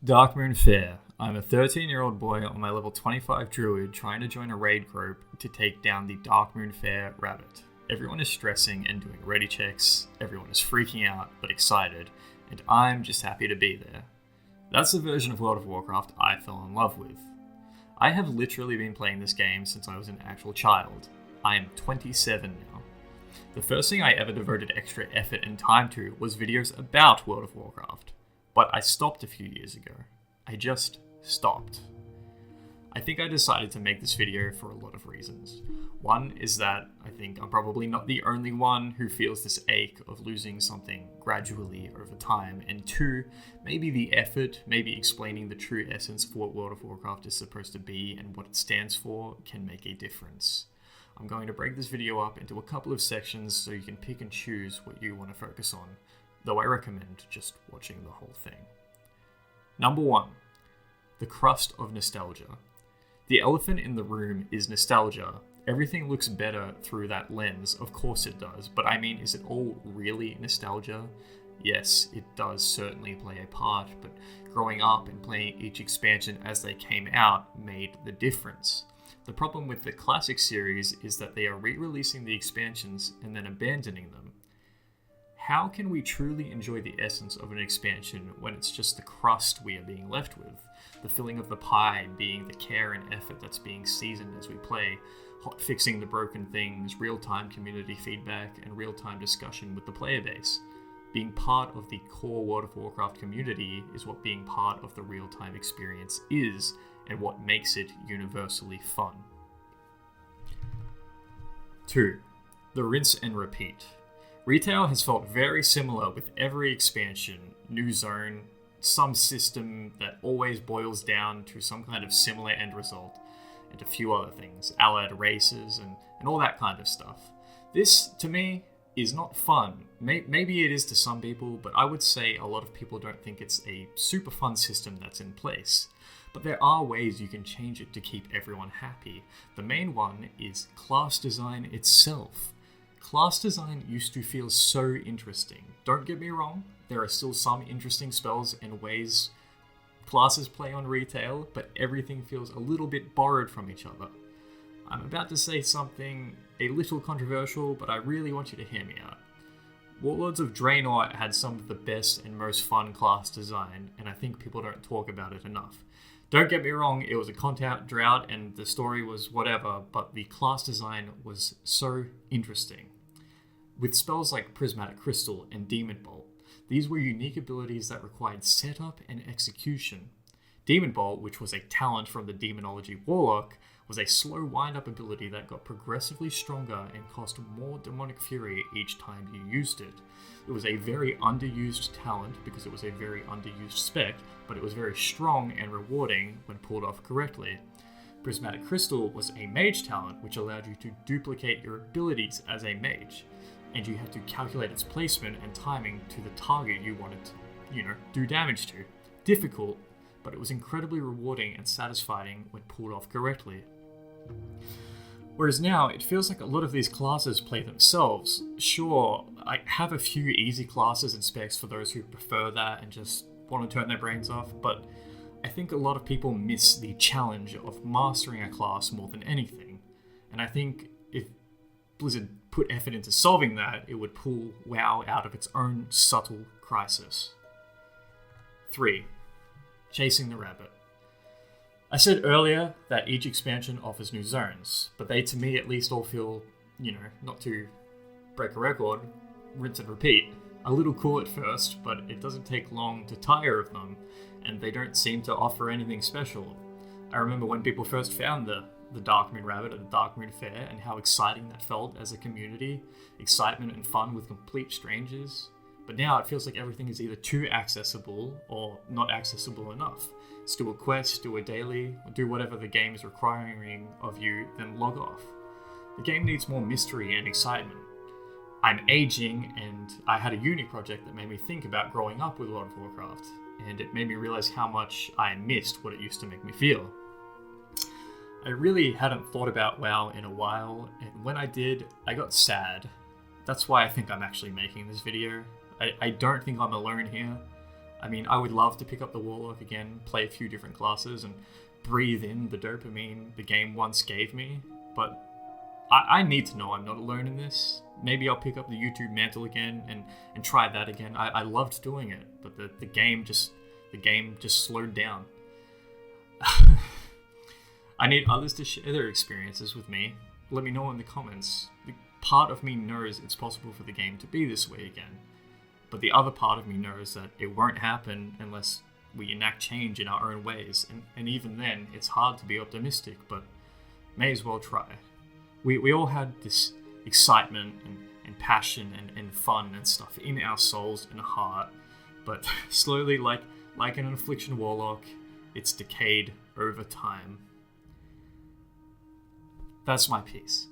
Darkmoon Fair. I'm a 13-year-old boy on my level 25 druid trying to join a raid group to take down the Darkmoon Fair rabbit. Everyone is stressing and doing ready checks, everyone is freaking out but excited, and I'm just happy to be there. That's the version of World of Warcraft I fell in love with. I have literally been playing this game since I was an actual child. I am 27 now. The first thing I ever devoted extra effort and time to was videos about World of Warcraft. But I stopped a few years ago. I just stopped. I think I decided to make this video for a lot of reasons. One is that I think I'm probably not the only one who feels this ache of losing something gradually over time. And two, maybe the effort, maybe explaining the true essence of what World of Warcraft is supposed to be and what it stands for can make a difference. I'm going to break this video up into a couple of sections so you can pick and choose what you want to focus on, though I recommend just watching the whole thing. Number 1. The crust of nostalgia. The elephant in the room is nostalgia. Everything looks better through that lens, of course it does, but I mean, is it all really nostalgia? Yes, it does certainly play a part, but growing up and playing each expansion as they came out made the difference. The problem with the classic series is that they are re-releasing the expansions and then abandoning them. How can we truly enjoy the essence of an expansion when it's just the crust we are being left with? The filling of the pie being the care and effort that's being seasoned as we play, hot-fixing the broken things, real-time community feedback, and real-time discussion with the player base. Being part of the core World of Warcraft community is what being part of the real-time experience is, and what makes it universally fun. 2. The rinse and repeat. Retail has felt very similar with every expansion, new zone, some system that always boils down to some kind of similar end result, and a few other things, allied races and all that kind of stuff. This, to me, is not fun. Maybe it is to some people, but I would say a lot of people don't think it's a super fun system that's in place. But there are ways you can change it to keep everyone happy. The main one is class design itself. Class design used to feel so interesting. Don't get me wrong, there are still some interesting spells and ways classes play on retail, but everything feels a little bit borrowed from each other. I'm about to say something a little controversial, but I really want you to hear me out. Warlords of Draenor had some of the best and most fun class design, and I think people don't talk about it enough. Don't get me wrong, it was a content drought and the story was whatever, but the class design was so interesting. With spells like Prismatic Crystal and Demon Bolt, these were unique abilities that required setup and execution. Demon Bolt, which was a talent from the Demonology Warlock, was a slow wind-up ability that got progressively stronger and cost more demonic fury each time you used it. It was a very underused talent because it was a very underused spec, but it was very strong and rewarding when pulled off correctly. Prismatic Crystal was a mage talent which allowed you to duplicate your abilities as a mage, and you had to calculate its placement and timing to the target you wanted to, do damage to. Difficult, but it was incredibly rewarding and satisfying when pulled off correctly. Whereas now, it feels like a lot of these classes play themselves. Sure, I have a few easy classes and specs for those who prefer that and just want to turn their brains off, but I think a lot of people miss the challenge of mastering a class more than anything. And I think if Blizzard put effort into solving that, it would pull WoW out of its own subtle crisis. 3. Chasing the rabbit. I said earlier that each expansion offers new zones, but they to me at least all feel, not to break a record, rinse and repeat. A little cool at first, but it doesn't take long to tire of them, and they don't seem to offer anything special. I remember when people first found the Darkmoon Rabbit at the Darkmoon Fair and how exciting that felt as a community, excitement and fun with complete strangers. But now it feels like everything is either too accessible or not accessible enough. Just do a quest, do a daily, or do whatever the game is requiring of you, then log off. The game needs more mystery and excitement. I'm aging, and I had a uni project that made me think about growing up with World of Warcraft, and it made me realize how much I missed what it used to make me feel. I really hadn't thought about WoW in a while, and when I did, I got sad. That's why I think I'm actually making this video. I don't think I'm alone here. I mean, I would love to pick up the Warlock again, play a few different classes, and breathe in the dopamine the game once gave me, but I need to know I'm not alone in this. Maybe I'll pick up the YouTube mantle again and try that again. I loved doing it, but the game just slowed down. I need others to share their experiences with me. Let me know in the comments. The part of me knows it's possible for the game to be this way again, but the other part of me knows that it won't happen unless we enact change in our own ways, and even then, it's hard to be optimistic, but may as well try. We all had this excitement and passion and fun and stuff in our souls and heart, but slowly, like an Affliction Warlock, it's decayed over time. That's my piece.